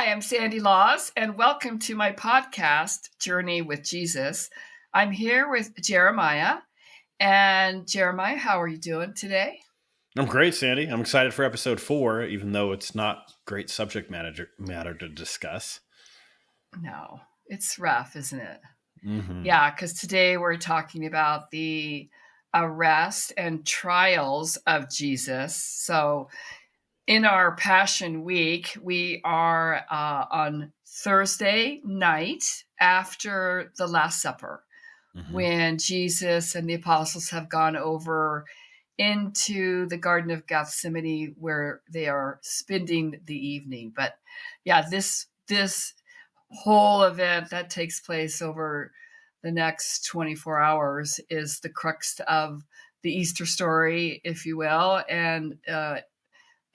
Hi, I'm Sandy Laws, and welcome to my podcast, Journey with Jesus. I'm here with Jeremiah. And Jeremiah, how are you doing today? I'm great, Sandy. I'm excited for episode 4, even though it's not great subject matter to discuss. No, it's rough, isn't it? Mm-hmm. Yeah, because today we're talking about the arrest and trials of Jesus. So, in our Passion Week, we are on Thursday night after the Last Supper, Mm-hmm. when Jesus and the apostles have gone over into the Garden of Gethsemane where they are spending the evening. But yeah, this whole event that takes place over the next 24 hours is the crux of the Easter story, if you will, and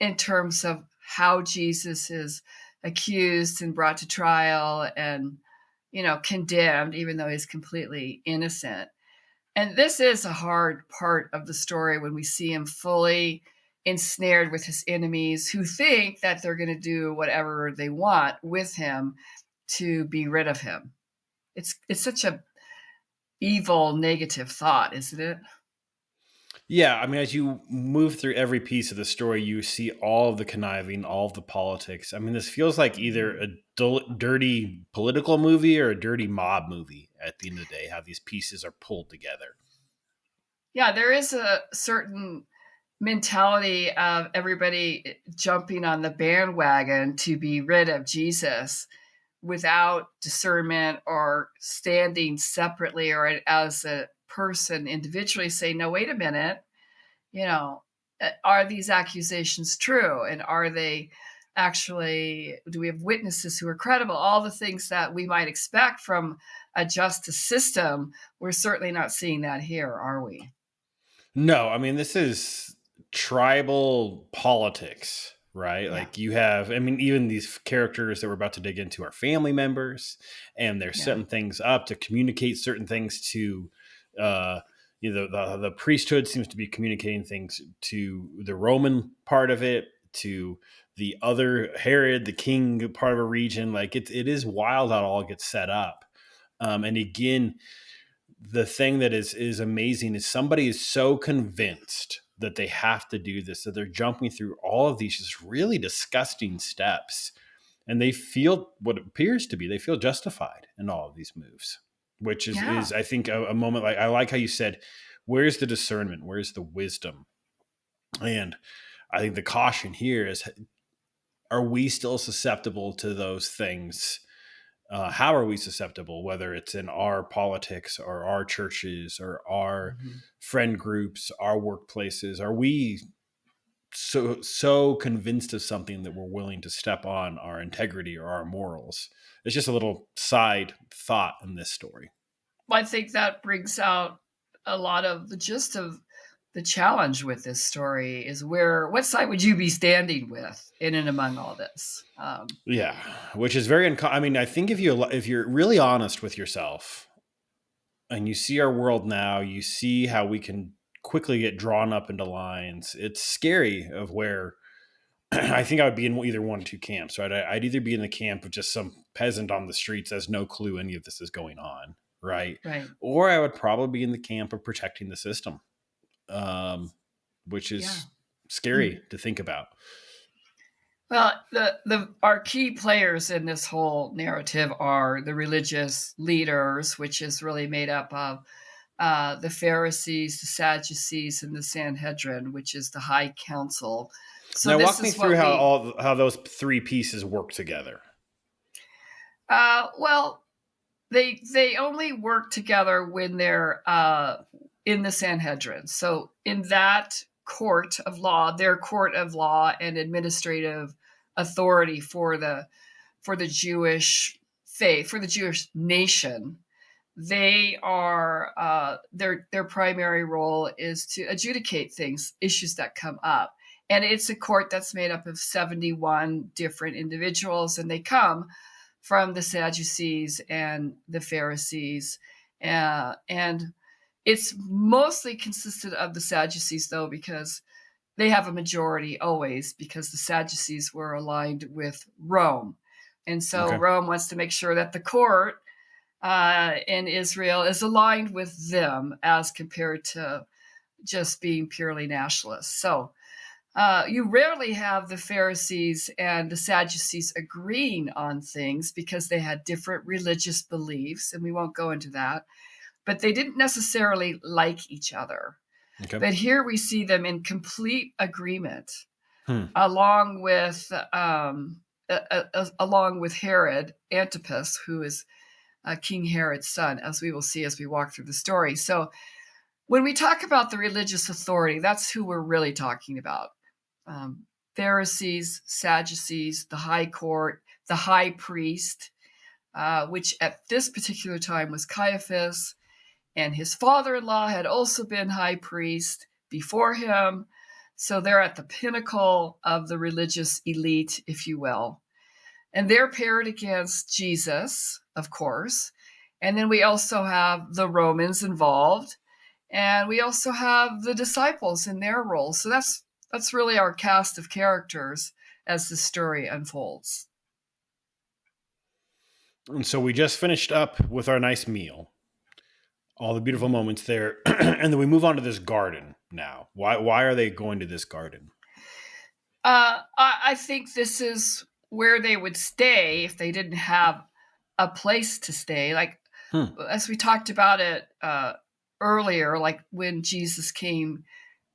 in terms of how Jesus is accused and brought to trial and condemned, even though he's completely innocent. And this is a hard part of the story when we see him fully ensnared with his enemies who think that they're going to do whatever they want with him to be rid of him. It's such a evil, negative thought, isn't it? Yeah, I mean, as you move through every piece of the story, you see all of the conniving, all of the politics. I mean, this feels like either a dirty political movie or a dirty mob movie at the end of the day, how these pieces are pulled together. Yeah, there is a certain mentality of everybody jumping on the bandwagon to be rid of Jesus without discernment or standing separately or as a person individually say, no, wait a minute, you know, are these accusations true? And are they actually, do we have witnesses who are credible? All the things that we might expect from a justice system, we're certainly not seeing that here, are we? No, I mean, this is tribal politics, right? Yeah, Like you have, I mean, even these characters that we're about to dig into are family members, and they're yeah, setting things up to communicate certain things to, uh, the priesthood seems to be communicating things to the Roman part of it, to the other Herod, the king part of a region. Like it is wild how it all gets set up. And again, the thing that is amazing is somebody is so convinced that they have to do this that they're jumping through all of these just really disgusting steps, and they feel what appears to be they feel justified in all of these moves, which is yeah. I think a moment. Like I like how you said, where's the discernment, where's the wisdom? And I think the caution here is, are we still susceptible to those things? How are we susceptible, whether it's in our politics or our churches or our Mhm. friend groups, our workplaces? Are we so convinced of something that we're willing to step on our integrity or our morals? It's just a little side thought in this story. Well, I think that brings out a lot of the gist of the challenge with this story is what side would you be standing with in and among all this? Yeah, which is very I mean, I think if you're really honest with yourself and you see our world now, you see how we can quickly get drawn up into lines. It's scary of where I think I would be in either one or two camps, right? I'd either be in the camp of just some peasant on the streets has no clue any of this is going on, right? Right. Or I would probably be in the camp of protecting the system, um, which Yeah. is scary to think about. Well, the our key players in this whole narrative are the religious leaders, which is really made up of the Pharisees, the Sadducees, and the Sanhedrin, which is the high council. So Now, this walk me is through what we how those three pieces work together. well, they only work together when they're in the Sanhedrin. So in that court of law, their court of law and administrative authority for the Jewish faith, for the Jewish nation, they are their primary role is to adjudicate things, issues that come up. And it's a court that's made up of 71 different individuals, and they come from the Sadducees and the Pharisees. And it's mostly consisted of the Sadducees, though, because they have a majority always, because the Sadducees were aligned with Rome. And so Okay. Rome wants to make sure that the court in Israel is aligned with them as compared to just being purely nationalist. So you rarely have the Pharisees and the Sadducees agreeing on things because they had different religious beliefs, and we won't go into that. But they didn't necessarily like each other. Okay. But here we see them in complete agreement, Hmm. along with Herod Antipas, who is King Herod's son, as we will see as we walk through the story. So when we talk about the religious authority, that's who we're really talking about. Pharisees, Sadducees, the high court, the high priest, which at this particular time was Caiaphas, and his father-in-law had also been high priest before him. So they're at the pinnacle of the religious elite, if you will. And they're paired against Jesus, of course. And then we also have the Romans involved. And we also have the disciples in their role. So that's really our cast of characters as the story unfolds. And so we just finished up with our nice meal, all the beautiful moments there, and then we move on to this garden now. Why are they going to this garden? I think this is where they would stay if they didn't have a place to stay. Like, as we talked about it earlier, like when Jesus came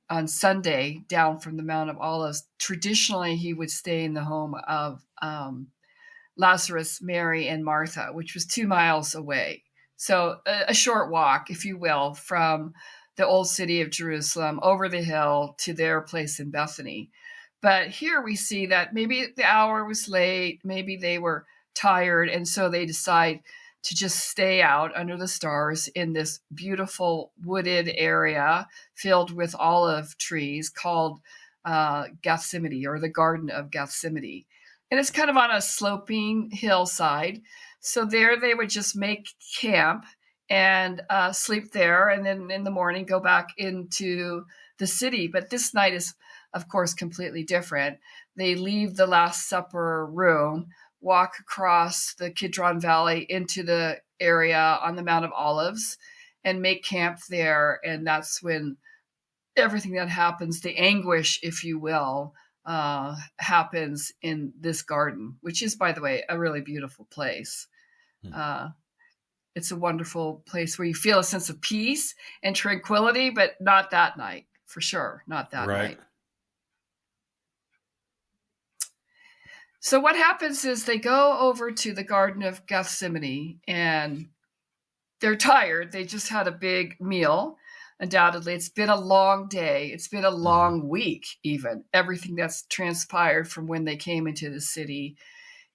on Sunday down from the Mount of Olives, traditionally he would stay in the home of Lazarus, Mary, and Martha, which was 2 miles away. So a short walk, if you will, from the old city of Jerusalem over the hill to their place in Bethany. But here we see that maybe the hour was late, maybe they were tired, and so they decide to just stay out under the stars in this beautiful wooded area filled with olive trees called Gethsemane, or the Garden of Gethsemane. And it's kind of on a sloping hillside. So there they would just make camp and sleep there, and then in the morning go back into the city. But this night is, of course, completely different. They leave the Last Supper room, walk across the Kidron Valley into the area on the Mount of Olives, and make camp there. And that's when everything that happens, the anguish, if you will, happens in this garden, which is, by the way, a really beautiful place. It's a wonderful place where you feel a sense of peace and tranquility, but not that night, for sure, not that night. So what happens is they go over to the Garden of Gethsemane, and they're tired. They just had a big meal. Undoubtedly, it's been a long day. It's been a long week, even. Everything that's transpired from when they came into the city.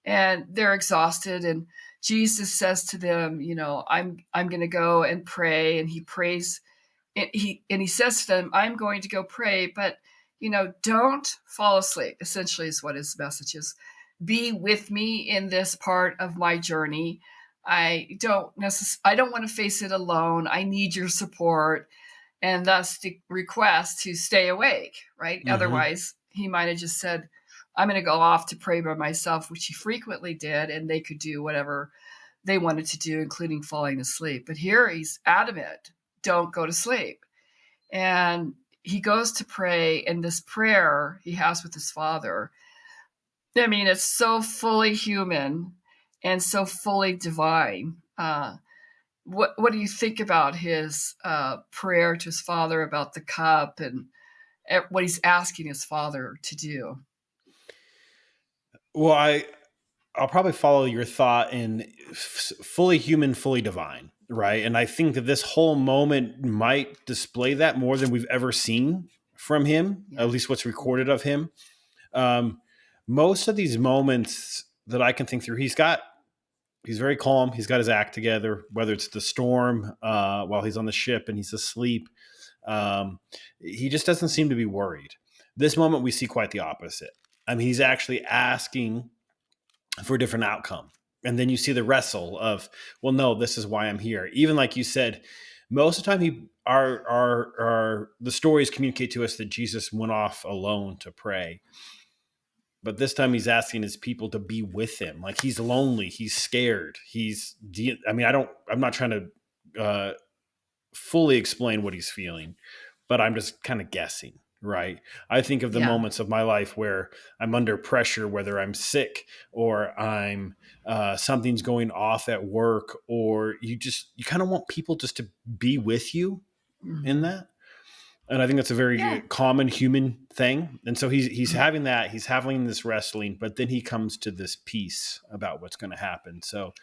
And they're exhausted. And Jesus says to them, I'm going to go and pray. And he prays. And he says to them, I'm going to go pray, but, don't fall asleep, essentially is what his message is. Be with me in this part of my journey. I don't want to face it alone. I need your support. And thus the request to stay awake, right? Otherwise, he might have just said, I'm going to go off to pray by myself, which he frequently did, and they could do whatever they wanted to do, including falling asleep. But here he's adamant, don't go to sleep. And he goes to pray, and this prayer he has with his Father, I mean, it's so fully human and so fully divine. What do you think about his prayer to his Father about the cup and what he's asking his Father to do? Well, I'll probably follow your thought in fully human, fully divine, right? And I think that this whole moment might display that more than we've ever seen from him, at least what's recorded of him. Most of these moments that I can think through, he's very calm. He's got his act together, whether it's the storm while he's on the ship and he's asleep. He just doesn't seem to be worried. This moment, we see quite the opposite. I mean, he's actually asking for a different outcome. And then you see the wrestle of, well, no, this is why I'm here. Even like you said, most of the time the stories communicate to us that Jesus went off alone to pray. But this time he's asking his people to be with him. Like, he's lonely, he's scared. I'm not trying to fully explain what he's feeling, but I'm just kind of guessing, right? I think of the Yeah. moments of my life where I'm under pressure, whether I'm sick or I'm something's going off at work, or you kind of want people just to be with you in Mhm. that. And I think that's a very Yeah. common human thing. And so he's having that, he's having this wrestling, but then he comes to this peace about what's going to happen. So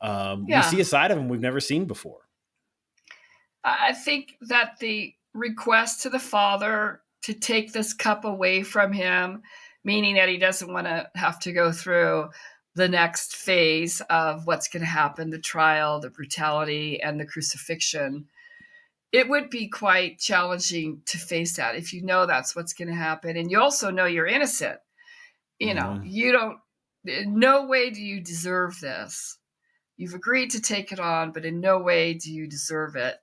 we see Yeah. a side of him we've never seen before. I think that the request to the Father to take this cup away from him, meaning that he doesn't want to have to go through the next phase of what's going to happen, the trial, the brutality, and the crucifixion. It would be quite challenging to face that if you know that's what's going to happen. And you also know you're innocent. Mm-hmm. You don't, in no way do you deserve this. You've agreed to take it on, but in no way do you deserve it.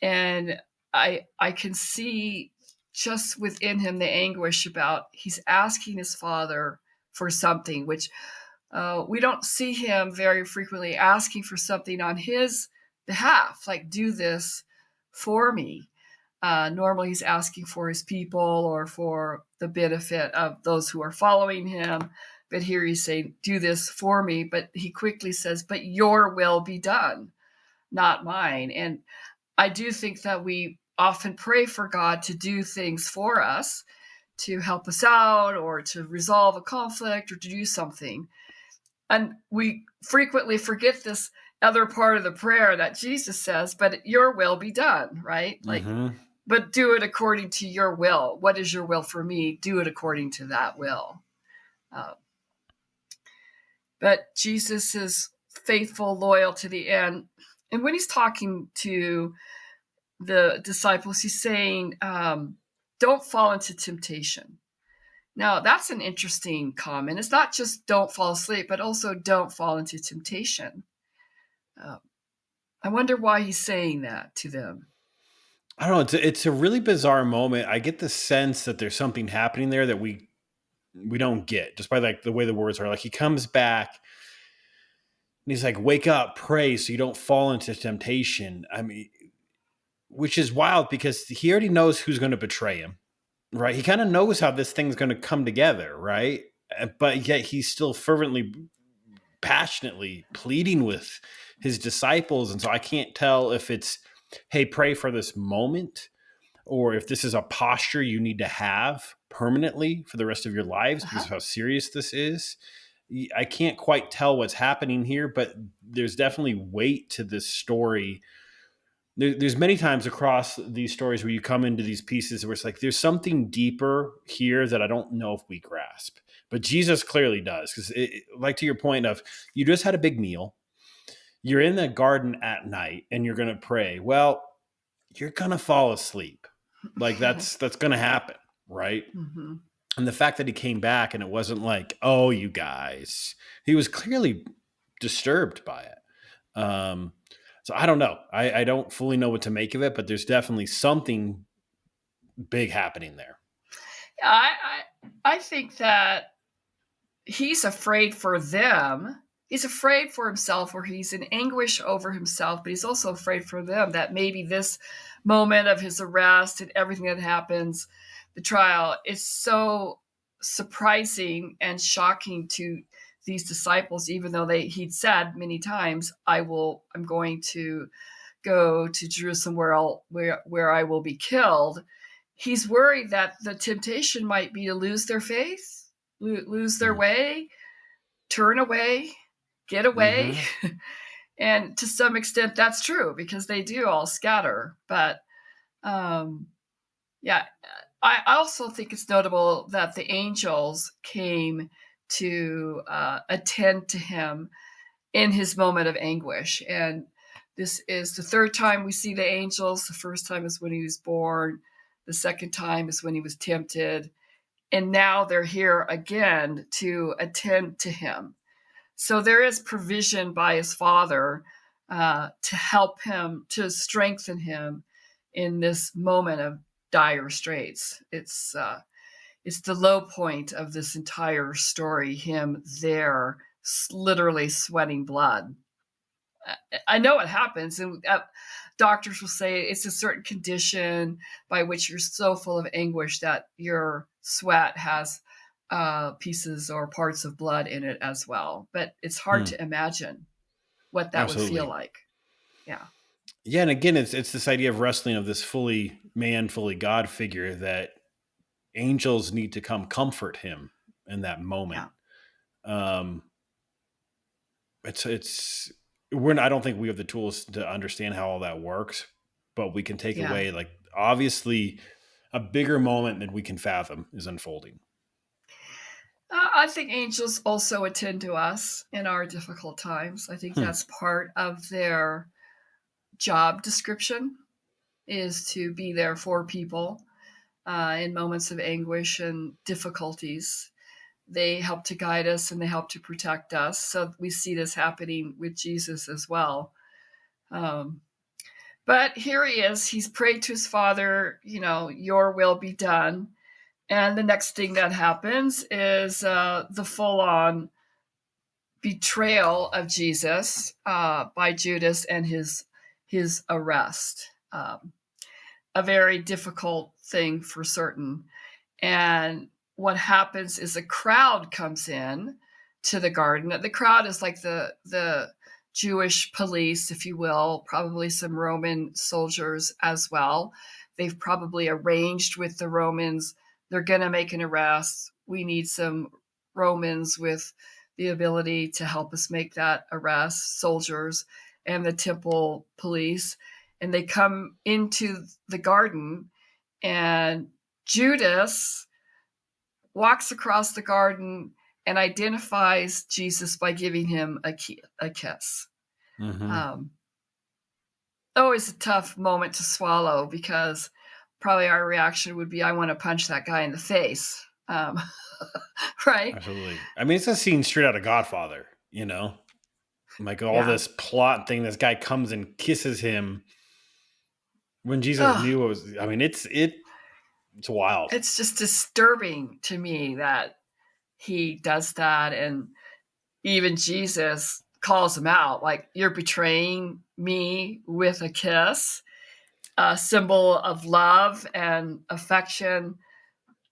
And I can see just within him the anguish about he's asking his Father for something, which we don't see him very frequently asking for something on his behalf, like, do this for me. Normally he's asking for his people or for the benefit of those who are following him. But here he's saying, do this for me. But he quickly says, but your will be done, not mine. And I do think that we often pray for God to do things for us, to help us out or to resolve a conflict or to do something. And we frequently forget this other part of the prayer that Jesus says, but your will be done, right? Like, Mm-hmm. but do it according to your will. What is your will for me? Do it according to that will. Uh, but Jesus is faithful, loyal to the end. And when he's talking to the disciples, he's saying, don't fall into temptation. Now, that's an interesting comment. It's not just don't fall asleep, but also don't fall into temptation. Uh, I wonder why he's saying that to them. I don't know. It's a really bizarre moment. I get the sense that there's something happening there that we don't get just by like the way the words are. Like, he comes back and he's like, "Wake up, pray, so you don't fall into temptation." I mean, which is wild because he already knows who's going to betray him, right? He kind of knows how this thing's going to come together, right? But yet he's still fervently, passionately pleading with his disciples, and so I can't tell if it's, "Hey, pray for this moment," or if this is a posture you need to have permanently for the rest of your lives because Uh-huh. of how serious this is. I can't quite tell what's happening here, but there's definitely weight to this story. There's many times across these stories where you come into these pieces where it's like there's something deeper here that I don't know if we grasp, but Jesus clearly does. Because, like, to your point of, you just had a big meal, you're in the garden at night, and you're going to pray. Well, you're going to fall asleep. Like, that's going to happen, right? Mm-hmm. And the fact that he came back and it wasn't like, "Oh, you guys," he was clearly disturbed by it. So I don't know. I don't fully know what to make of it, but there's definitely something big happening there. I think that he's afraid for them. He's afraid for himself, or he's in anguish over himself, but he's also afraid for them that maybe this moment of his arrest and everything that happens, the trial, is so surprising and shocking to these disciples, even though he'd said many times, I'm going to go to Jerusalem where I will be killed. He's worried that the temptation might be to lose their faith, lose their way, turn away, get away. Mm-hmm. And to some extent, that's true because they do all scatter. But um, yeah, I also think it's notable that the angels came to attend to him in his moment of anguish. And this is the third time we see the angels. The first time is when he was born, the second time is when he was tempted. And now they're here again to attend to him. So there is provision by his Father to help him, to strengthen him in this moment of dire straits. it's the low point of this entire story, him there literally sweating blood. I know it happens, and doctors will say it's a certain condition by which you're so full of anguish that your sweat has pieces or parts of blood in it as well. But it's hard Hmm. to imagine what that would feel Absolutely. like. Yeah. Yeah, and again, it's this idea of wrestling of this fully man, fully God figure that angels need to come comfort him in that moment. Yeah. Um, it's we're I don't think we have the tools to understand how all that works, but we can take Yeah. away like obviously a bigger moment than we can fathom is unfolding. I think angels also attend to us in our difficult times. I think Hmm. that's part of their job description is to be there for people in moments of anguish and difficulties. They help to guide us and they help to protect us. So we see this happening with Jesus as well. Um, but here he is. He's prayed to his Father, your will be done. And the next thing that happens is the full on betrayal of Jesus by Judas and his arrest. A very difficult thing for certain. And what happens is a crowd comes in to the garden. The crowd is like the Jewish police, if you will, probably some Roman soldiers as well. They've probably arranged with the Romans. They're going to make an arrest. We need some Romans with the ability to help us make that arrest, soldiers and the temple police. And they come into the garden, and Judas walks across the garden and identifies Jesus by giving him a kiss. Mm-hmm. Um, Always a tough moment to swallow because probably our reaction would be, I want to punch that guy in the face. Right? Absolutely. I mean, it's a scene straight out of Godfather, like all Yeah. this plot thing. This guy comes and kisses him when Jesus Oh, knew it was. I mean, it's wild. it's just disturbing to me that he does that. And even Jesus calls him out, like, you're betraying me with a kiss, a symbol of love and affection.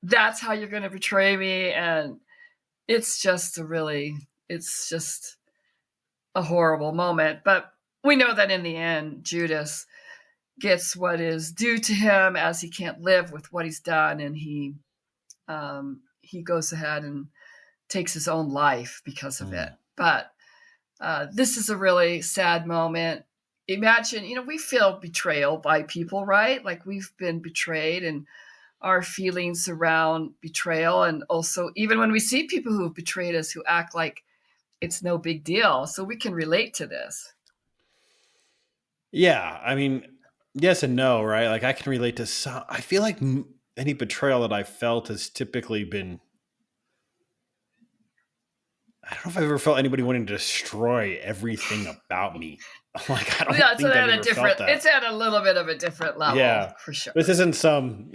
That's how you're going to betray me. And it's just a horrible moment. But we know that in the end, Judas gets what is due to him as he can't live with what he's done. And he goes ahead and takes his own life because of it. Mm. But this is a really sad moment. Imagine, we feel betrayal by people, right? Like we've been betrayed, and our feelings around betrayal. And also, even when we see people who've betrayed us who act like it's no big deal. So we can relate to this. Yeah, I mean, yes and no, right? Like I can relate to some. I feel like any betrayal that I felt has typically been. I don't know if I've ever felt anybody wanting to destroy everything about me. Like I Yeah, don't it's think I've at a ever felt different, that. it's at a little bit of a different level Yeah, for sure. this isn't some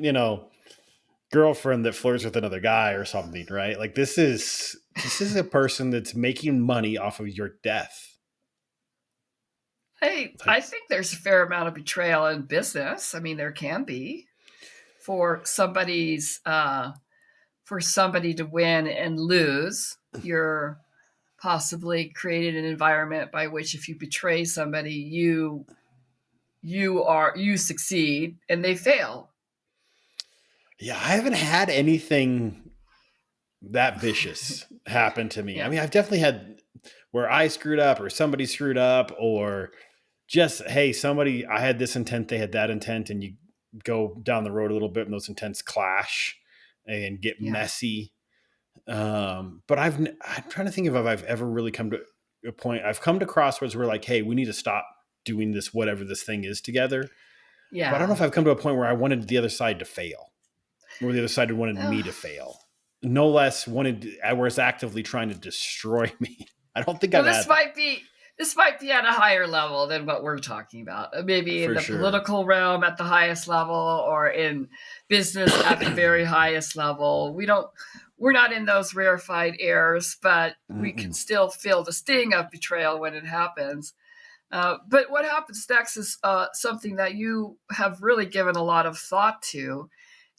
girlfriend that flirts with another guy or something, right? Like this is a person that's making money off of your death. Hey, It's like I think there's a fair amount of betrayal in business. I mean, there can be for somebody to win and lose. You're possibly created an environment by which if you betray somebody, you succeed and they fail. yeah, I haven't had anything that vicious happen to me. I Yeah. mean, I've definitely had where I screwed up or somebody screwed up or just, hey, somebody, I had this intent, they had that intent, and you go down the road a little bit and those intents clash and get Yeah. messy. But I'm trying to think of if I've ever really come to a point. I've come to crossroads where like, hey, we need to stop doing this, whatever this thing is together. But I don't know Yeah. if I've come to a point where I wanted the other side to fail or the other side wanted me Oh, to fail. No less wanted, I was actively trying to destroy me. I don't think well, I've this had that. might be this might be at a higher level than what we're talking about. Maybe in For the sure. political realm at the highest level, or in business at the very highest level. We're not in those rarefied airs, but we can Mm-mm. still feel the sting of betrayal when it happens. But what happens next is something that you have really given a lot of thought to,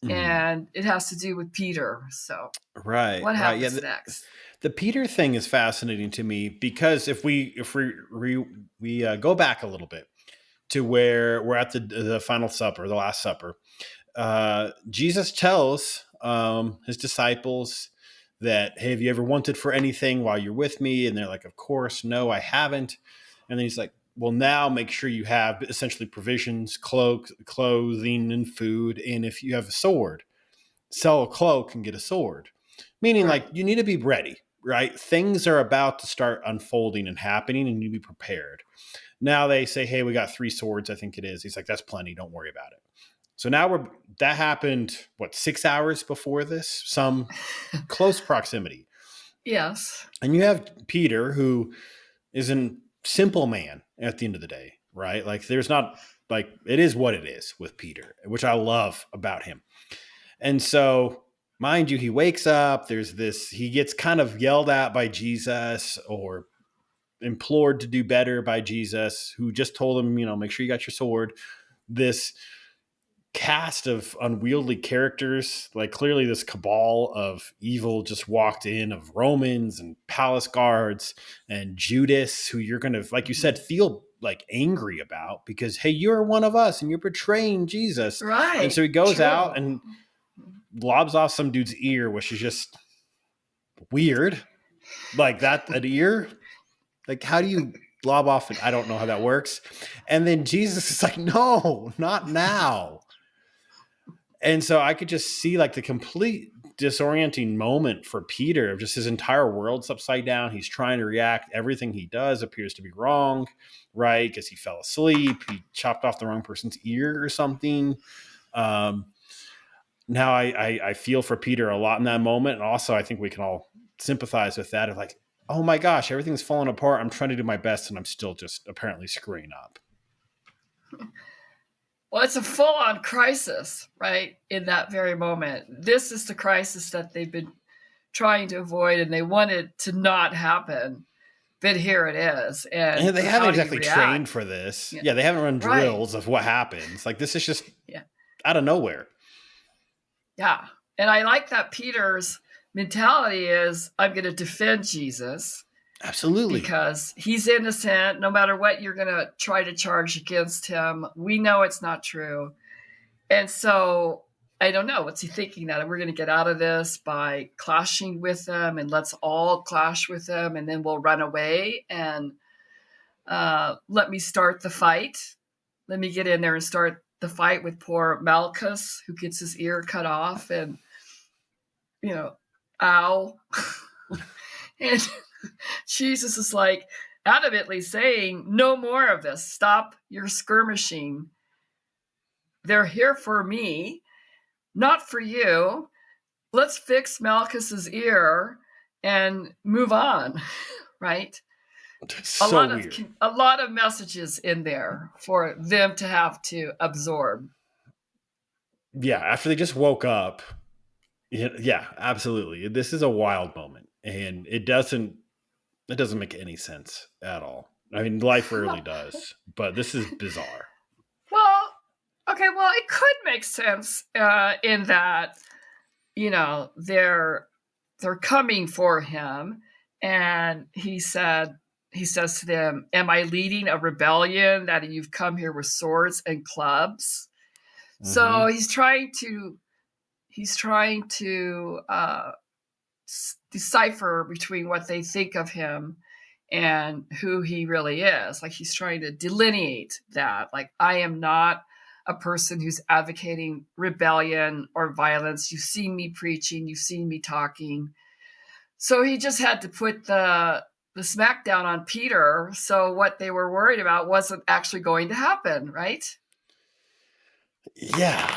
Mhm. and it has to do with Peter. So, Right, what right. Yeah, happens next? the Peter thing is fascinating to me because if we go back a little bit to where we're at the final supper, the last supper, Jesus tells his disciples that, hey, have you ever wanted for anything while you're with me? And they're like, of course, no, I haven't. And then he's like, well, now make sure you have essentially provisions, clothing, and food. And if you have a sword, sell a cloak and get a sword. Meaning, like, Right. you need to be ready, right? Things are about to start unfolding and happening, and you need to be prepared. Now they say, hey, we got 3 swords, I think it is. He's like, that's plenty. Don't worry about it. So now that happened, what, 6 hours before this? Some close proximity. Yes. And you have Peter, who is a simple man at the end of the day, right? Like, there's not, like, it is what it is with Peter, which I love about him. And so, mind you, he wakes up. He gets kind of yelled at by Jesus or implored to do better by Jesus, who just told him, make sure you got your sword. This cast of unwieldy characters, like clearly this cabal of evil just walked in, of Romans and palace guards and Judas, who you're going to, like you said, feel like angry about because, hey, you're one of us and you're betraying Jesus. And so Right. he goes out True. and lobs off some dude's ear, which is just weird. Like that, an ear? Like, how do you lob off it? I don't know how that works. And then Jesus is like, no, not now. And so I could just see like the complete disorienting moment for Peter of just his entire world's upside down. He's trying to react. Everything he does appears to be wrong, right? Because he fell asleep. He chopped off the wrong person's ear or something. Um, now I feel for Peter a lot in that moment. And also I think we can all sympathize with that of like, oh my gosh, everything's falling apart. I'm trying to do my best and I'm still just apparently screwing up. Well, it's a full on crisis, right? In that very moment. This is the crisis that they've been trying to avoid and they wanted to not happen. But here it is. And And they haven't how do you exactly trained react? for this. Yeah. Yeah, they haven't run Right. drills of what happens. Like this is just Yeah. out of nowhere. Yeah. And I like that Peter's mentality is I'm going to defend Jesus Absolutely. because he's innocent no matter what you're going to try to charge against him. We know it's not true. And so I don't know. What's he thinking that we're going to get out of this by clashing with them and let's all clash with them and then we'll run away and let me start the fight. Let me get in there and start the fight with poor Malchus who gets his ear cut off and, ow. And Jesus is like adamantly saying, no more of this. Stop your skirmishing. They're here for me, not for you. Let's fix Malchus's ear and move on, right? A So lot of weird. a lot of messages in there for them to have to absorb. Yeah, after they just woke up. Yeah, absolutely. This is a wild moment. And it doesn't make any sense at all. I mean, life rarely does, but this is bizarre. Well, okay, well, it could make sense in that they're coming for him, and he says to them, "Am I leading a rebellion that you've come here with swords and clubs?" So Mm-hmm. he's trying to decipher between what they think of him and who he really is. Like he's trying to delineate that. Like I am not a person who's advocating rebellion or violence. You've seen me preaching, you've seen me talking. So he just had to put the smackdown on Peter. So what they were worried about wasn't actually going to happen, right? Yeah,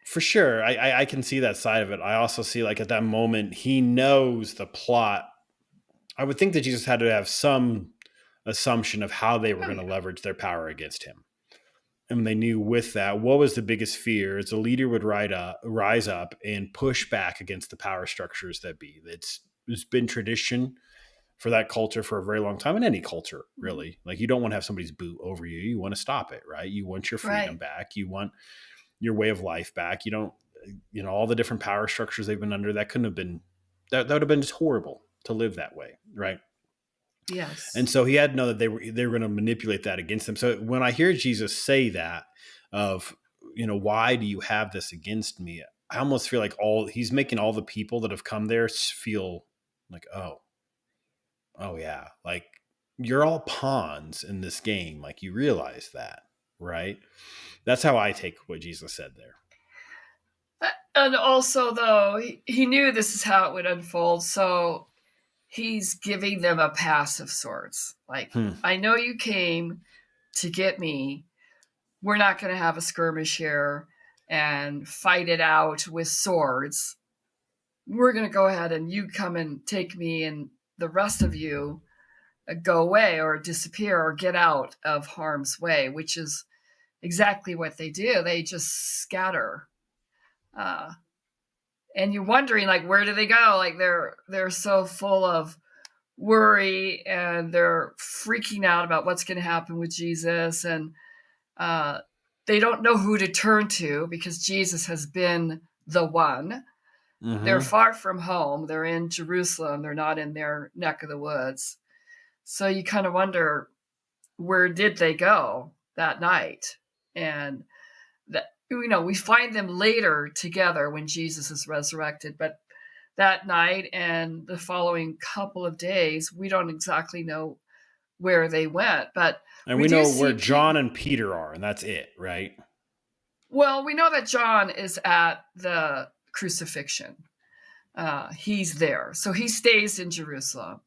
for sure. I can see that side of it. I also see like at that moment he knows the plot I would think that Jesus had to have some assumption of how they were Oh going to yeah. leverage their power against him. And they knew with that, what was the biggest fear is a leader would rise up and push back against the power structures that be. It's been tradition for that culture for a very long time, in any culture, Mhm. really. Like, you don't want to have somebody's boot over you. You want to stop it, right? You want your freedom Right. back. You want your way of life back. You don't, all the different power structures they've been under, that couldn't have been, that would have been just horrible to live that way, right? And Yes. so he had to know that they were going to manipulate that against them. So when I hear Jesus say that of, why do you have this against me? I almost feel like he's making all the people that have come there feel like, oh yeah, like, you're all pawns in this game. Like, you realize that, right? That's how I take what Jesus said there. And also, though, he knew this is how it would unfold, so he's giving them a pass of sorts. Like, Hmm. I know you came to get me. We're not going to have a skirmish here and fight it out with swords. We're going to go ahead and you come and take me, and the rest of you go away or disappear or get out of harm's way, which is exactly what they do. They just scatter. Uh, and you're wondering, like, where do they go? Like, they're so full of worry, and they're freaking out about what's going to happen with Jesus, and uh, they don't know who to turn to because Jesus has been the one. They're Mm-hmm. far from home. They're in Jerusalem. They're not in their neck of the woods. So you kind of wonder, where did they go that night? And that, we find them later together when Jesus is resurrected, but that night and the following couple of days, we don't exactly know where they went, but And we we do know see where John and Peter are, and that's it, right? well, we know that John is at the crucifixion. He's there, so he stays in Jerusalem,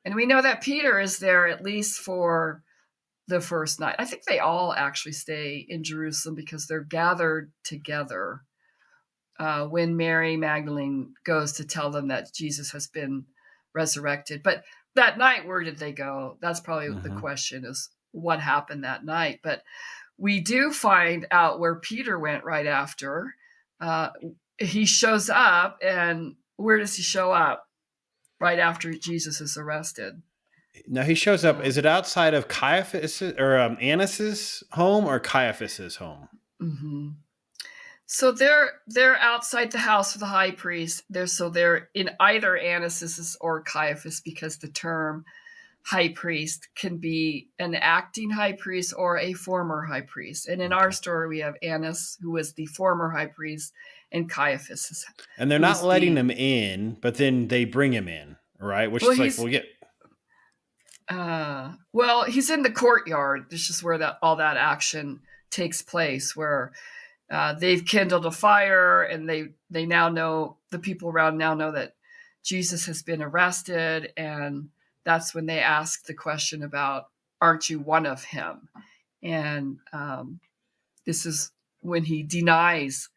and we know that Peter is there at least for the first night. I think they all actually stay in Jerusalem because they're gathered together when Mary Magdalene goes to tell them that Jesus has been resurrected. But that night, where did they go? That's probably the Mm-hmm. question, is what happened that night. But we do find out where Peter went right after. Uh, he shows up, and where does he show up? Right after Jesus is arrested. Now he shows up. Is Um, it outside of Caiaphas or Annis's home or Caiaphas's home? mhm. So they're outside the house of the high priest. They're in either Anas's or Caiaphas, because the term high priest can be an acting high priest or a former high priest. And in our Okay. story, we have Annas, who was the former high priest, and Caiaphas, And they're who not is letting the him in, but then they bring him in, right? Which well, is like, well, yeah. he's in the courtyard. This is where all that action takes place, where they've kindled a fire, and they now know, the people around now know that Jesus has been arrested, and that's when they ask the question about, aren't you one of him? And this is when he denies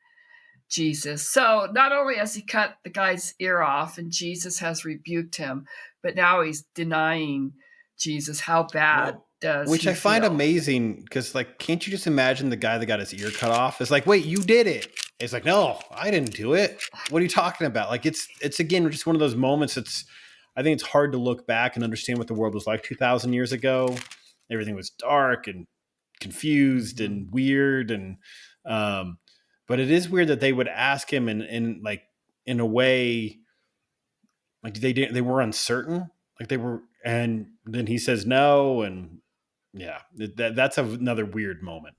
Jesus. So not only has he cut the guy's ear off and Jesus has rebuked him, but now he's denying Jesus. How bad Well, does which he I find feel? amazing because, like, can't you just imagine the guy that got his ear cut off? It's like, wait, you did it. It's like, no, I didn't do it. What are you talking about? Like, it's again just one of those moments. I think it's hard to look back and understand what the world was like 2,000 years ago. Everything was dark and confused Mhm. and weird, and um, but it is weird that they would ask him in like, in a way, like, they were uncertain, like they were, and then he says no, and yeah, that's another weird moment.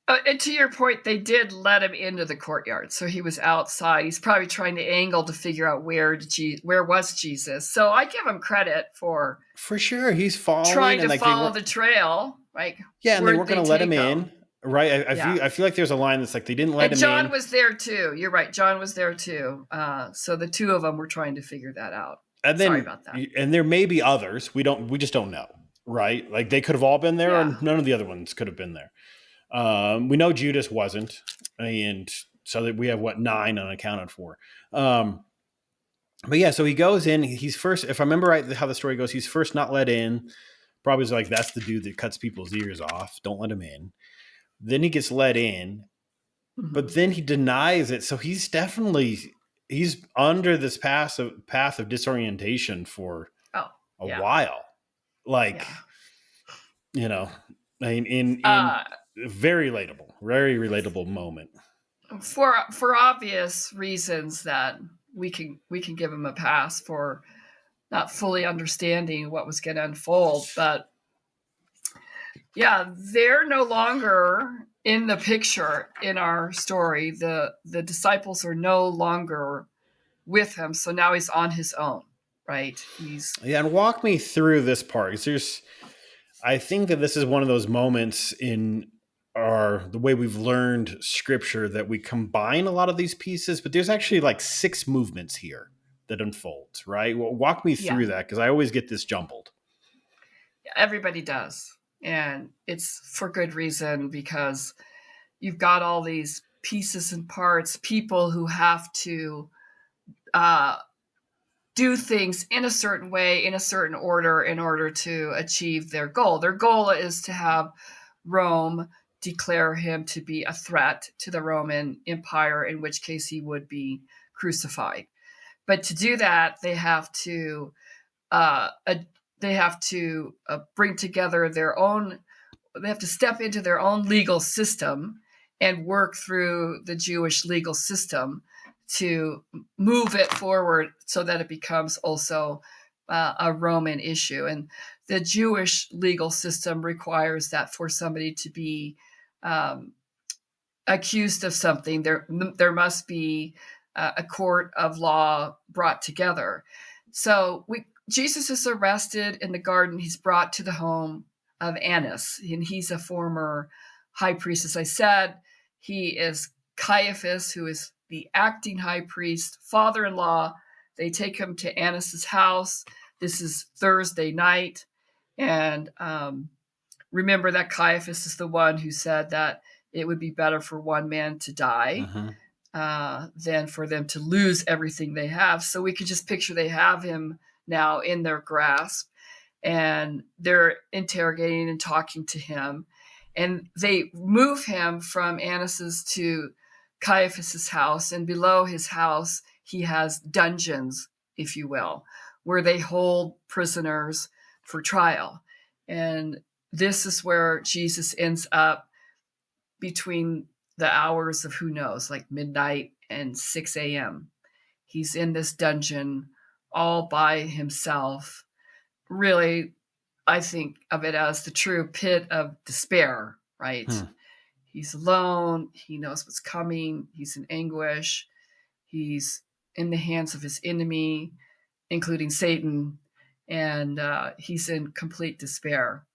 And to your point, they did let him into the courtyard, so he was outside. He's probably trying to angle to figure out where was Jesus. So I give him credit for For sure, he's following, trying and to like they follow weren't, the trail. Like, yeah, and they where'd weren't they going to let him take him? in, right? Yeah. I feel like there's a line that's like they didn't let And him John in, was there too. You're right. John was there too. So the two of them were trying to figure that out. and Sorry then about that. and there may be others. We just don't know, right? Like they could have all been there, or Yeah. none of the other ones could have been there. We know Judas wasn't, and so that we have what, 9 unaccounted for. Um, But yeah, so he goes in. He's first, if I remember right, how the story goes, he's first not let in. Probably is like, that's the dude that cuts people's ears off. Don't let him in. Then he gets let in, but Mhm. then he denies it. So he's under this path of disorientation for Oh, a yeah. while. Like, Yeah. you know, I mean, in Uh, very relatable moment. for obvious reasons that we can give him a pass for not fully understanding what was going to unfold, but yeah, they're no longer in the picture in our story. The disciples are no longer with him, so now he's on his own, right? He's Yeah, and walk me through this part. 'Cause I think that this is one of those moments in the way we've learned scripture that we combine a lot of these pieces, but there's actually like 6 movements here that unfolds, right? Well, walk me yeah, through that because I always get this jumbled. everybody does. And it's for good reason because you've got all these pieces and parts, people who have to uh, do things in a certain way, in a certain order, in order to achieve their goal. Their goal is to have Rome declare him to be a threat to the Roman Empire, in which case he would be crucified. But to do that, uh, they have to bring together their own. They have to step into their own legal system and work through the Jewish legal system to move it forward so that it becomes also a Roman issue. And the Jewish legal system requires that for somebody to be um, accused of something, there must be a court of law brought together. So Jesus is arrested in the garden. He's brought to the home of Annas, and he's a former high priest. As I said, he is Caiaphas, who is the acting high priest, father-in-law. They take him to Annas's house. This is Thursday night, and remember that Caiaphas is the one who said that it would be better for one man to die Mm-hmm. than for them to lose everything they have. So we could just picture they have him now in their grasp and they're interrogating and talking to him. And they move him from Annas's to Caiaphas's house. And below his house, he has dungeons, if you will, where they hold prisoners for trial. And this is where Jesus ends up between the hours of who knows, like midnight and 6 a.m. He's in this dungeon all by himself. Really, I think of it as the true pit of despair, right? Hmm. He's alone. He knows what's coming. He's in anguish. He's in the hands of his enemy, including Satan, and he's in complete despair.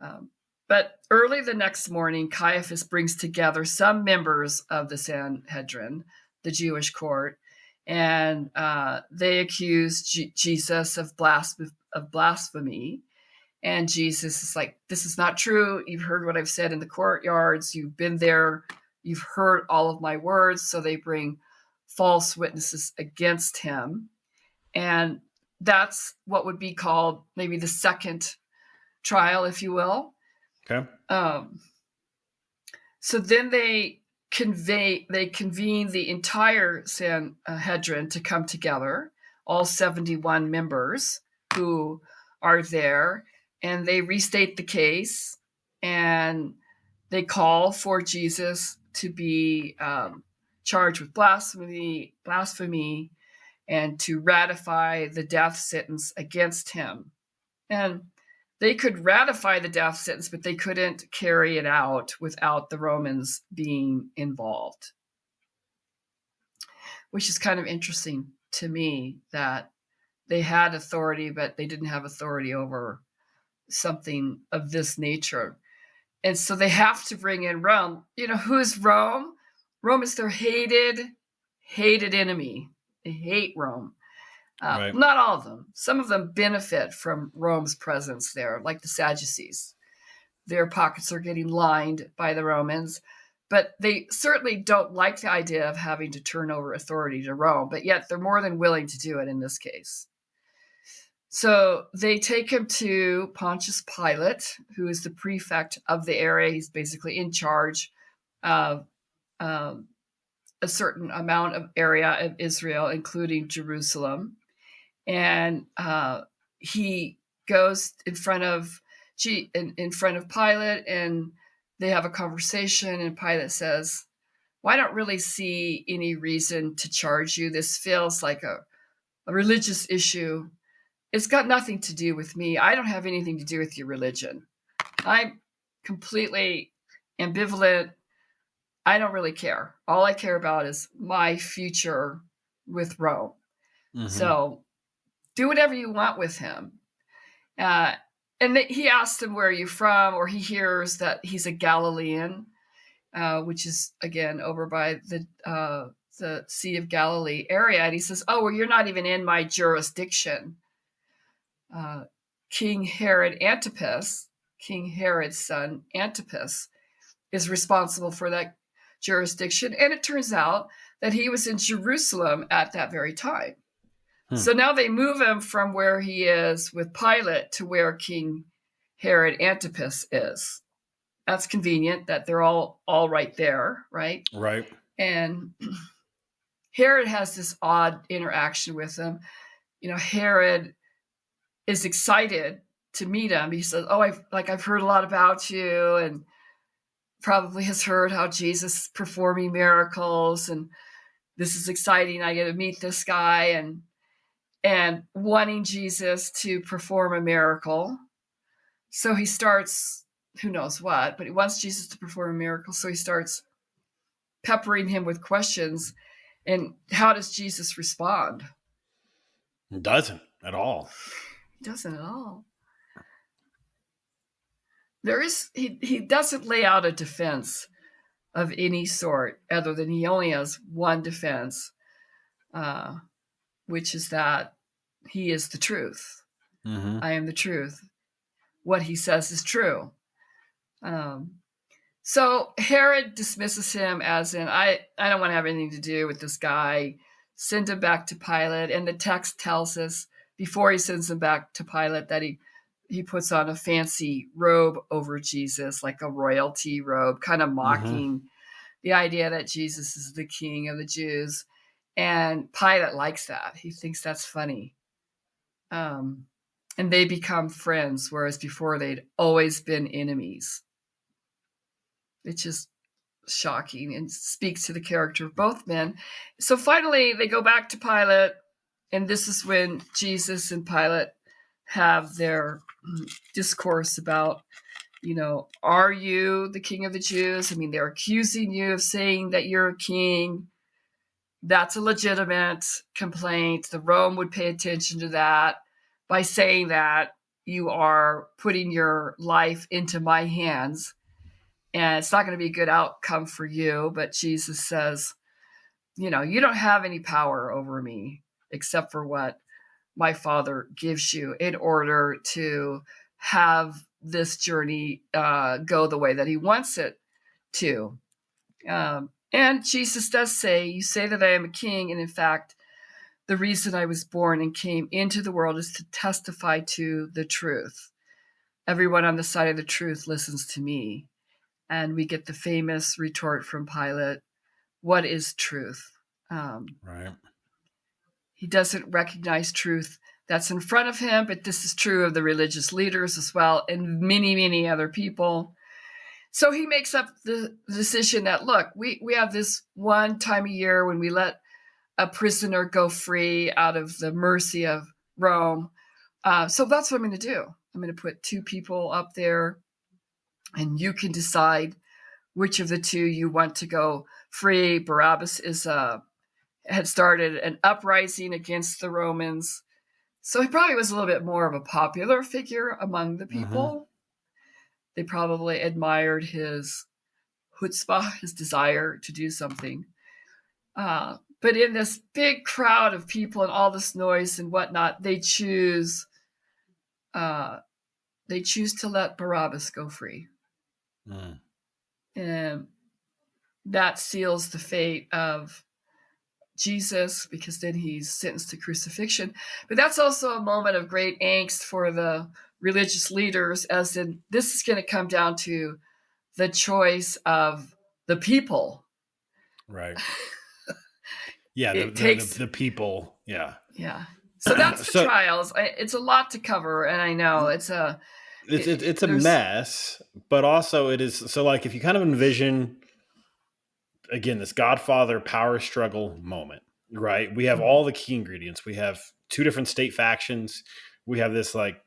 Um, but early the next morning, Caiaphas brings together some members of the Sanhedrin, the Jewish court, and they accuse Jesus of blasphemy. And Jesus is like, "This is not true. You've heard what I've said in the courtyards. You've been there. You've heard all of my words." So they bring false witnesses against him. And that's what would be called maybe the second trial, if you will. Okay. Um, so then they convene the entire Sanhedrin to come together, all 71 members who are there, and they restate the case and they call for Jesus to be charged with blasphemy, and to ratify the death sentence against him. And they could ratify the death sentence, but they couldn't carry it out without the Romans being involved, which is kind of interesting to me that they had authority, but they didn't have authority over something of this nature. And so they have to bring in Rome. You know, who's Rome? Rome is their hated enemy. They hate Rome. Right. Not all of them. Some of them benefit from Rome's presence there, like the Sadducees. Their pockets are getting lined by the Romans. But they certainly don't like the idea of having to turn over authority to Rome, but yet they're more than willing to do it in this case. So they take him to Pontius Pilate, who is the prefect of the area. He's basically in charge of a certain amount of area of Israel, including Jerusalem. And he goes in front of Pilate, and they have a conversation. And Pilate says, "Well, I don't really see any reason to charge you. This feels like a religious issue. It's got nothing to do with me. I don't have anything to do with your religion. I'm completely ambivalent. I don't really care. All I care about is my future with Rome. Mm-hmm. So do whatever you want with him." And he asks him, "Where are you from?" Or he hears that he's a Galilean, which is, again, over by the Sea of Galilee area. And he says, "Oh, well, you're not even in my jurisdiction." King Herod Antipas, King Herod's son Antipas, is responsible for that jurisdiction. And it turns out that he was in Jerusalem at that very time. So now they move him from where he is with Pilate to where King Herod Antipas is. That's convenient that they're all right there, right? Right. And Herod has this odd interaction with him. Herod is excited to meet him. He says, "Oh, I've heard a lot about you," and probably has heard how Jesus is performing miracles, and this is exciting. I get to meet this guy, and wanting Jesus to perform a miracle. So he starts, who knows what, but he wants Jesus to perform a miracle. So he starts peppering him with questions. And how does Jesus respond? It doesn't at all. He doesn't at all. He doesn't lay out a defense of any sort, other than he only has one defense, which is that he is the truth. Mm-hmm. I am the truth. What he says is true. So Herod dismisses him as in, I don't want to have anything to do with this guy. Send him back to Pilate. And the text tells us before he sends him back to Pilate that he puts on a fancy robe over Jesus, like a royalty robe, kind of mocking the idea that Jesus is the king of the Jews. And Pilate likes that. He thinks that's funny. And they become friends, whereas before they'd always been enemies. It's just shocking and speaks to the character of both men. So finally, they go back to Pilate, and this is when Jesus and Pilate have their discourse about, are you the king of the Jews? I mean, they're accusing you of saying that you're a king. That's a legitimate complaint. The Rome would pay attention to that by saying that you are putting your life into my hands. And it's not going to be a good outcome for you. But Jesus says, you don't have any power over me except for what my Father gives you in order to have this journey go the way that he wants it to. And Jesus does say, you say that I am a king. And in fact, the reason I was born and came into the world is to testify to the truth. Everyone on the side of the truth listens to me. And we get the famous retort from Pilate, what is truth? Right. He doesn't recognize truth that's in front of him, but this is true of the religious leaders as well and many, many other people. So he makes up the decision that, look, we have this one time a year when we let a prisoner go free out of the mercy of Rome. So that's what I'm going to do. I'm going to put two people up there, and you can decide which of the two you want to go free. Barabbas had started an uprising against the Romans. So he probably was a little bit more of a popular figure among the people. They probably admired his chutzpah, his desire to do something. But in this big crowd of people and all this noise and whatnot, they choose to let Barabbas go free. And that seals the fate of Jesus, because then he's sentenced to crucifixion. But that's also a moment of great angst for the religious leaders, as in this is going to come down to the choice of the people. Right. Yeah. It takes, The people. Yeah. yeah. So that's the So trials. It's a lot to cover, and I know it's a there's mess, but also it is. So like, if you kind of envision, again, this Godfather power struggle moment, right? We have all the key ingredients. We have two different state factions. We have this like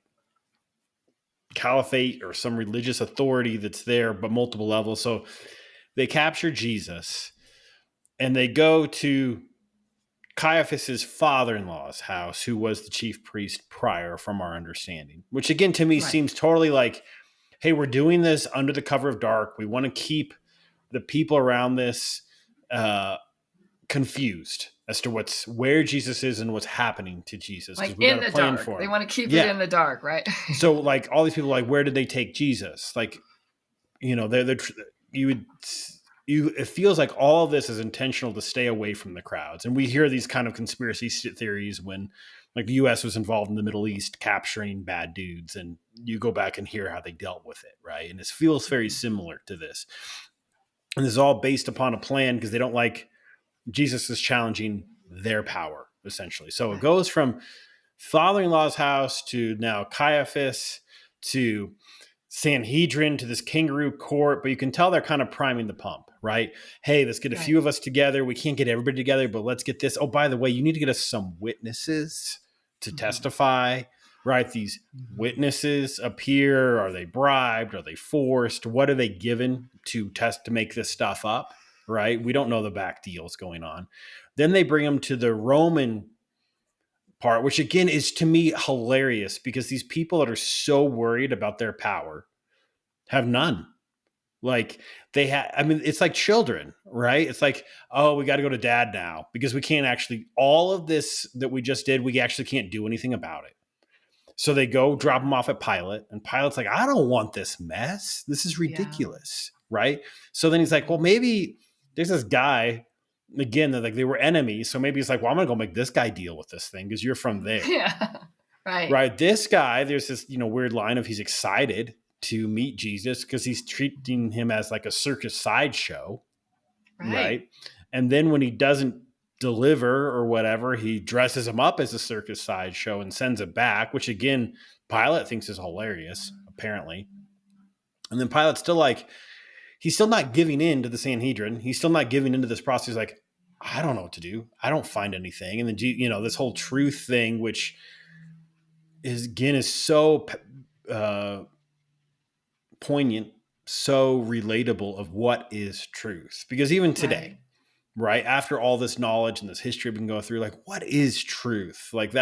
caliphate or some religious authority that's there, but multiple levels. So they capture Jesus and they go to Caiaphas's father-in-law's house, who was the chief priest prior, from our understanding, which again to me right, seems totally like, hey, we're doing this under the cover of dark. We want to keep the people around this confused as to where Jesus is and what's happening to Jesus, because like we got in a the plan dark. for They him. want to keep it Yeah. in the dark, right? So like all these people, like, where did they take Jesus? Like, they're you would it feels like all of this is intentional to stay away from the crowds. And we hear these kind of conspiracy theories when like the US was involved in the Middle East capturing bad dudes, and you go back and hear how they dealt with it, right? And it feels very similar to this. And this is all based upon a plan because they don't like Jesus is challenging their power, essentially. So it Right. goes from father-in-law's house to now Caiaphas to Sanhedrin to this kangaroo court, but you can tell they're kind of priming the pump, right? Hey, let's get a Right. few of us together. We can't get everybody together, but let's get this. Oh, by the way, you need to get us some witnesses to testify, right? These witnesses appear. Are they bribed? Are they forced? What are they given to test to make this stuff up, right? We don't know the back deals going on. Then they bring them to the Roman part, which again is to me hilarious because these people that are so worried about their power have none. Like they have, I mean, it's like children, right? It's like, oh, we got to go to dad now because we can't actually, all of this that we just did, we actually can't do anything about it. So they go drop Yeah. him off at Pilate, and Pilate's like, I don't want this mess. This is Yeah. ridiculous, right? So then he's like, well, maybe there's this guy, again, that like they were enemies. So maybe he's like, well, I'm gonna go make this guy deal with this thing because you're from there. Yeah. Right. Right. This guy, there's this, weird line of he's excited to meet Jesus because he's treating him as like a circus sideshow. Right. Right. And then when he doesn't deliver or whatever, he dresses him up as a circus sideshow and sends it back, which again, Pilate thinks is hilarious, apparently. And then Pilate's still like, he's still not giving in to the Sanhedrin. He's still not giving into this process. He's like, I don't know what to do. I don't find anything. And then, this whole truth thing, which is so poignant, so relatable of what is truth. Because even today, Right. right after all this knowledge and this history we've been going through, like, what is truth? Like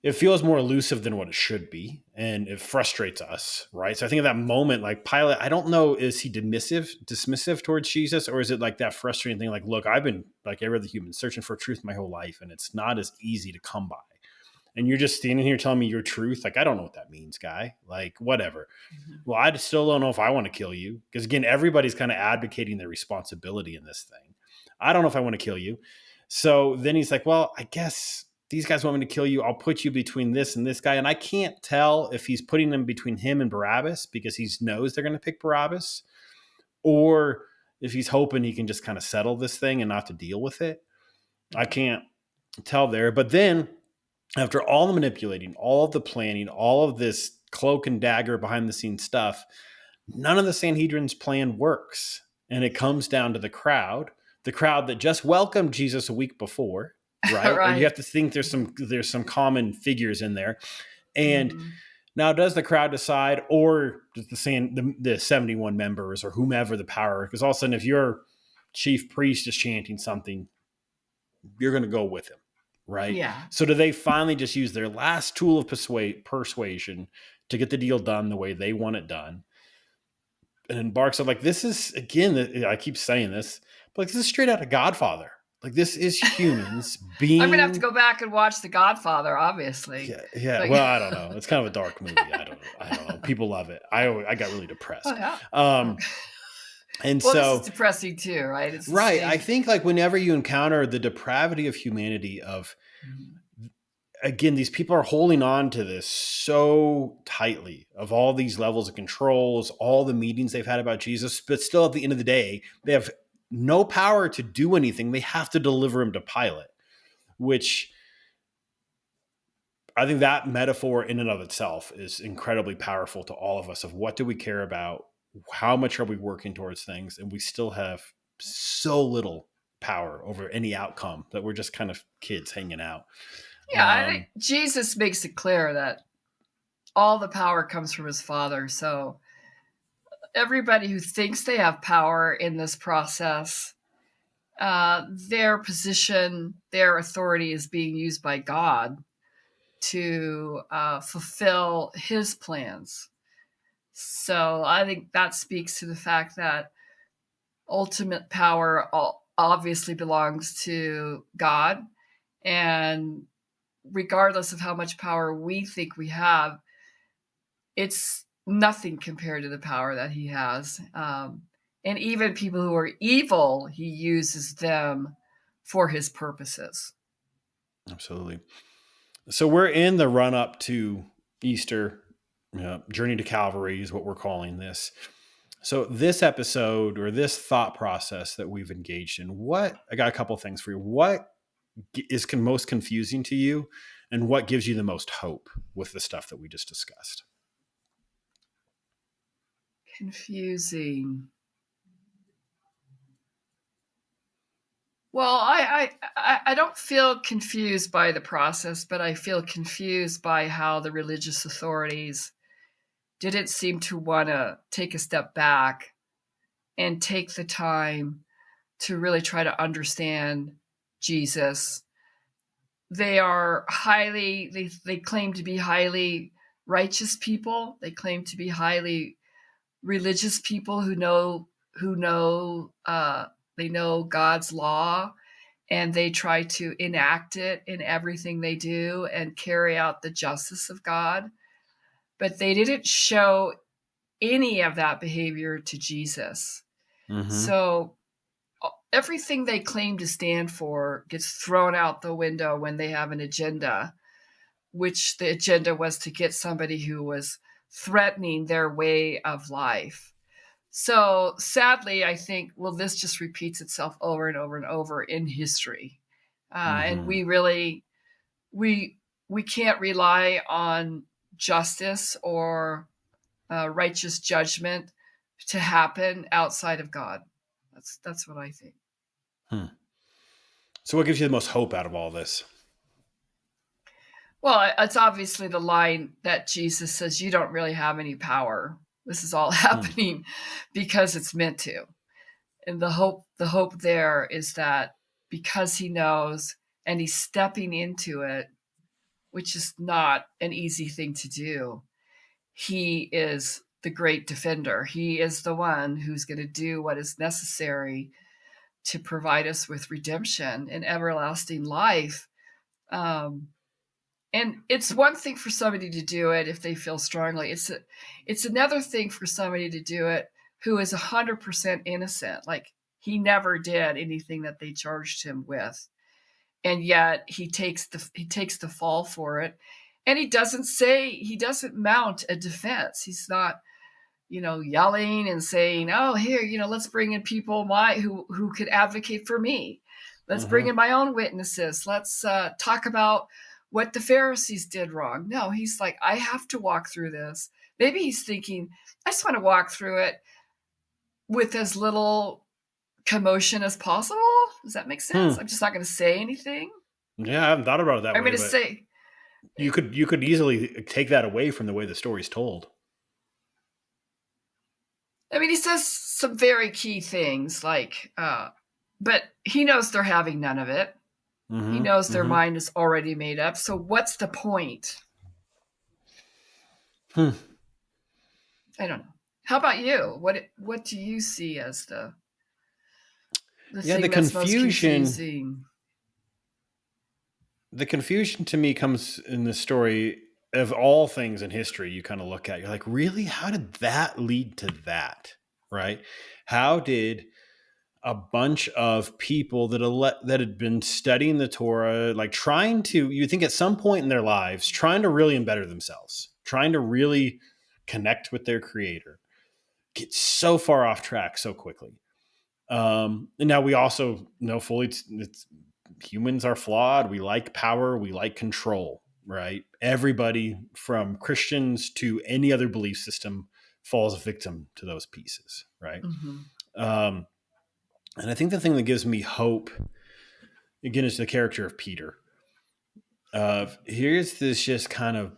it feels more elusive than what it should be, and it frustrates us, right? So I think at that moment, like Pilate, I don't know, is he dismissive towards Jesus, or is it like that frustrating thing? Like, look, I've been like every other human searching for truth my whole life, and it's not as easy to come by. And you're just standing here telling me your truth. Like, I don't know what that means, guy. Like, whatever. Well, I still don't know if I want to kill you. Because again, everybody's kind of advocating their responsibility in this thing. I don't know if I want to kill you. So then he's like, well, I guess these guys want me to kill you. I'll put you between this and this guy. And I can't tell if he's putting them between him and Barabbas because he knows they're going to pick Barabbas, or if he's hoping he can just kind of settle this thing and not have to deal with it. I can't tell there. But then after all the manipulating, all of the planning, all of this cloak and dagger behind the scenes stuff, none of the Sanhedrin's plan works. And it comes down to the crowd that just welcomed Jesus a week before, right? Or you Right. have to think there's some common figures in there. And Mm-hmm. now does the crowd decide, or does the 71 members or whomever the power, because all of a sudden if your chief priest is chanting something, you're going to go with him. Right. Yeah. So do they finally just use their last tool of persuasion to get the deal done the way they want it done? And embarks on like, this is, again, I keep saying this, but like, this is straight out of Godfather. Like, this is humans I'm gonna have to being, go back and watch The Godfather, obviously. yeah, yeah. Like, Well, I don't know. It's kind of a dark movie. I don't know. People love it. I got really oh depressed. yeah. Um, And Well, this is so, depressing too, right? It's the right, I same. think like whenever you encounter the depravity of humanity, of Mhm. again, these people are holding on to this so tightly, of all these levels of controls, all the meetings they've had about Jesus, but still at the end of the day, they have no power to do anything. They have to deliver him to Pilate, which I think that metaphor in and of itself is incredibly powerful to all of us, of what do we care about? How much are we working towards things? And we still have so little power over any outcome that we're just kind of kids hanging out. Yeah, I think Um, Jesus makes it clear that all the power comes from his Father. So everybody who thinks they have power in this process, their position, their authority is being used by God to fulfill his plans. So I think that speaks to the fact that ultimate power obviously belongs to God. And regardless of how much power we think we have, it's nothing compared to the power that he has. And even people who are evil, he uses them for his purposes. Absolutely. So we're in the run up to Easter. Journey to Calvary is what we're calling this. So this episode, or this thought process that we've engaged in, what I got a couple of things for you. What is most confusing to you, and what gives you the most hope with the stuff that we just discussed? Confusing. Well, I don't feel confused by the process, but I feel confused by how the religious authorities didn't seem to want to take a step back and take the time to really try to understand Jesus. They claim to be highly righteous people. They claim to be highly religious people who know they know God's law, and they try to enact it in everything they do and carry out the justice of God. But they didn't show any of that behavior to Jesus. Mm-hmm. So everything they claim to stand for gets thrown out the window when they have an agenda, which the agenda was to get somebody who was threatening their way of life. So sadly, I think, well, this just repeats itself over and over and over in history. And Mm-hmm. we really, we can't rely on justice or righteous judgment to happen outside of God. That's what I think. Hmm. So what gives you the most hope out of all this? Well, it's obviously the line that Jesus says, "You don't really have any power. This is all Hmm. happening because it's meant to." And the hope there is that because he knows and he's stepping into it, which is not an easy thing to do, he is the great defender. He is the one who's going to do what is necessary to provide us with redemption and everlasting life. Um, and it's one thing for somebody to do it if they feel strongly. It's another thing for somebody to do it who is 100% innocent. Like he never did anything that they charged him with, and yet he takes the fall for it. And he doesn't mount a defense. He's not yelling and saying, "Oh, here, let's bring in people who could advocate for me. Let's bring Mm-hmm. in my own witnesses. Let's talk about what the Pharisees did wrong." No, he's like, "I have to walk through this." Maybe he's thinking, "I just want to walk through it with as little commotion as possible." Does that make sense? Hmm. I'm just not going to say anything. Yeah, I haven't thought about it that I'm way, going to but say, you could easily take that away from the way the story's told. he says some very key things like, but he knows they're having none of it. He Mm-hmm. knows their Mm-hmm. mind is already made up. So what's the point? Hmm. I don't know. How about you? What do you see as the Yeah, the thing that's most confusion. confusing? The confusion to me comes in the story of all things in history. You kind of look at, you're like, really? How did that lead to that? right? How did a bunch of people that had been studying the Torah, like trying to, you think at some point in their lives, trying to really better themselves, trying to really connect with their creator, get so far off track so quickly. And now we also know fully it's humans are flawed. We like power. We like control, right? Everybody from Christians to any other belief system falls victim to those pieces, right? Mm-hmm. And I think the thing that gives me hope, again, is the character of Peter. Here's this just kind of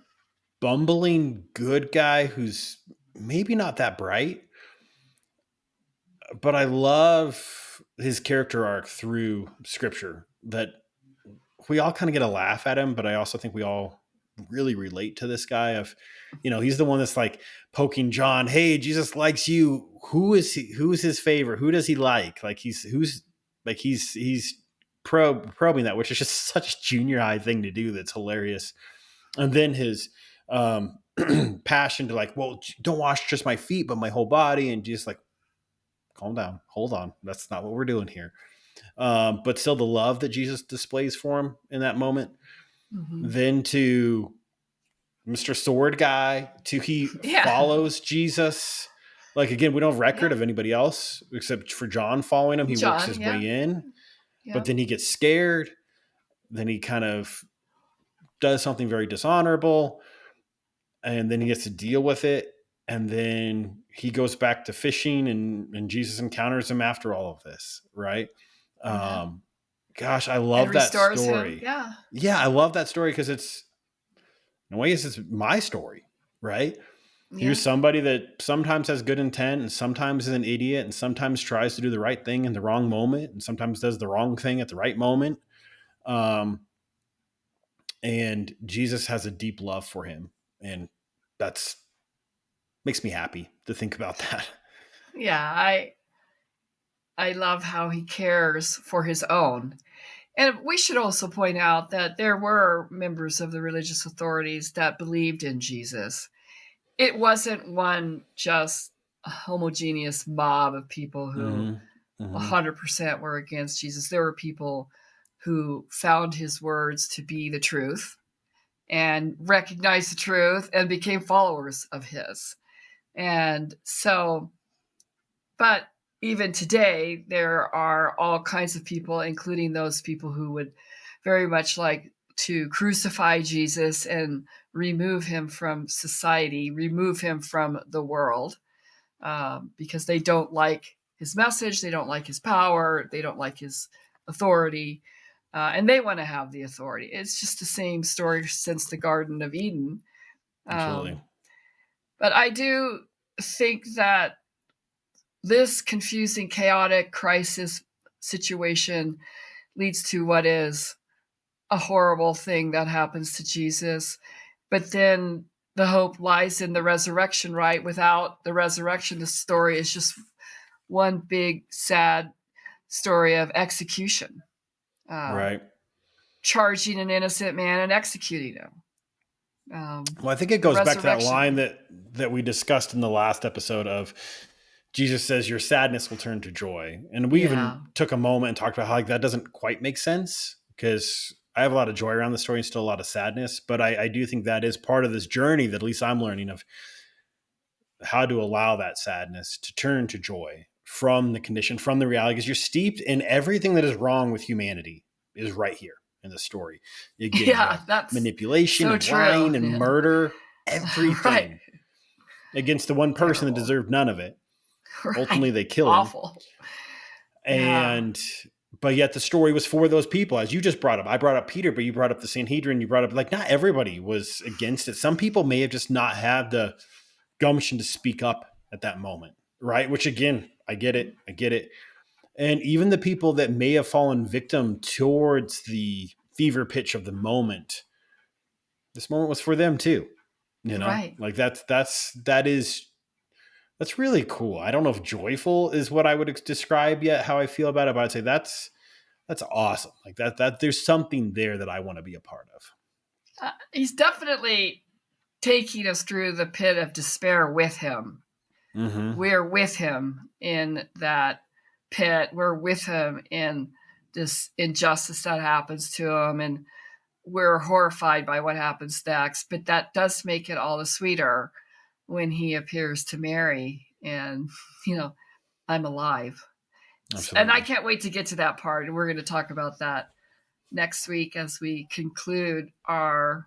bumbling good guy who's maybe not that bright, but I love his character arc through scripture, that we all kind of get a laugh at him, but I also think we all really relate to this guy of, he's the one that's like poking John. Hey, Jesus likes you. Who is he? Who's his favorite? Who does he like? Like he's probing that, which is just such a junior high thing to do. That's hilarious. And then his passion to like, well, don't wash just my feet, but my whole body. And just like, calm down, hold on. That's not what we're doing here. But still the love that Jesus displays for him in that moment. Mm-hmm. Then to Mr. Sword Guy, to he follows Jesus. Like, again, we don't have record of anybody else except for John following him. He works his way in, but then he gets scared. Then he kind of does something very dishonorable, and then he gets to deal with it. And then he goes back to fishing, and Jesus encounters him after all of this, right? Gosh, I love that story. Him. Yeah, I love that story because it's, in ways, it's my story, right? Here's somebody that sometimes has good intent and sometimes is an idiot and sometimes tries to do the right thing in the wrong moment and sometimes does the wrong thing at the right moment. And Jesus has a deep love for him. And that's makes me happy to think about that. Yeah, I love how he cares for his own. And we should also point out that there were members of the religious authorities that believed in Jesus. It wasn't one just a homogeneous mob of people who 100% were against Jesus. There were people who found his words to be the truth and recognized the truth and became followers of his. And so, but even today, there are all kinds of people, including those people who would very much like to crucify Jesus and remove him from society, remove him from the world, because they don't like his message, they don't like his power, they don't like his authority, and they want to have the authority. It's just the same story since the Garden of Eden. Absolutely. But I do think that this confusing, chaotic crisis situation leads to what is a horrible thing that happens to Jesus. But then the hope lies in the resurrection, right? Without the resurrection, the story is just one big, sad story of execution. Right. Charging an innocent man and executing him. Well, I think it goes back to that line that we discussed in the last episode of Jesus says your sadness will turn to joy. And we even took a moment and talked about how like that doesn't quite make sense, because I have a lot of joy around the story and still a lot of sadness. But I do think that is part of this journey that at least I'm learning of how to allow that sadness to turn to joy from the condition, from the reality, because you're steeped in everything that is wrong with humanity is right here in the story. Again, that's manipulation so and true. lying and murder, everything against the one person that deserved none of it. Ultimately, they kill him. Awful. And but yet the story was for those people, as you just brought up. I brought up Peter, but you brought up the Sanhedrin. You brought up, like, not everybody was against it. Some people may have just not had the gumption to speak up at that moment, right? Which, again, I get it. And even the people that may have fallen victim towards the fever pitch of the moment, this moment was for them too. Like that's really cool. I don't know if joyful is what I would describe yet, how I feel about it, but I'd say that's awesome. Like that there's something there that I want to be a part of. He's definitely taking us through the pit of despair with him. Mm-hmm. We're with him in that pit. We're with him in this injustice that happens to him, and we're horrified by what happens next. But that does make it all the sweeter when he appears to Mary and, I'm alive. And I Absolutely. can't wait to get to that part. And we're going to talk about that next week as we conclude our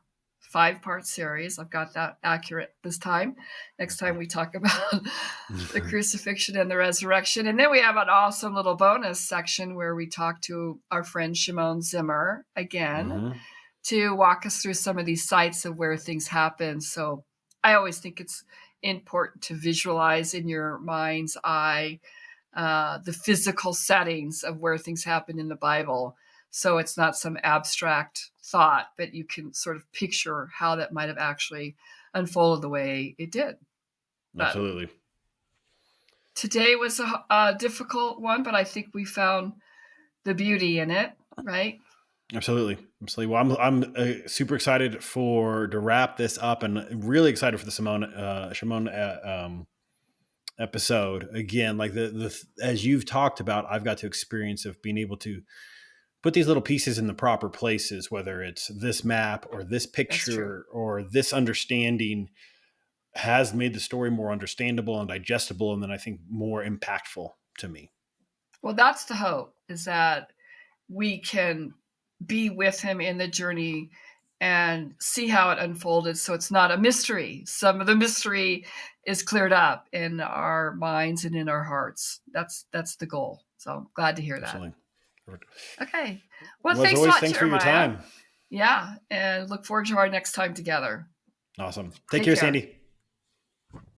5-part series. I've got that accurate this time. Next time we talk about the crucifixion and the resurrection. And then we have an awesome little bonus section where we talk to our friend Shimon Zimmer again Mm-hmm. to walk us through some of these sites of where things happen. So I always think it's important to visualize in your mind's eye the physical settings of where things happen in the Bible. So it's not some abstract thought, but you can sort of picture how that might have actually unfolded the way it did. But Absolutely. today was a difficult one, but I think we found the beauty in it, right? Absolutely. Absolutely. Well, I'm super excited to wrap this up, and really excited for the Shimon episode again. Like the as you've talked about, I've got to experience of being able to put these little pieces in the proper places, whether it's this map or this That's true. picture or this understanding, has made the story more understandable and digestible, and then I think more impactful to me. Well, that's the hope, is that we can be with him in the journey and see how it unfolded, so it's not a mystery. Some of the mystery is cleared up in our minds and in our hearts. That's the goal. So I'm glad to hear that. Absolutely. Perfect. Okay. Well, Well, as thanks a always, lot, thanks for your Jeremiah. time. Yeah, and look forward to our next time together. Awesome. Take Take care, care. Sandy.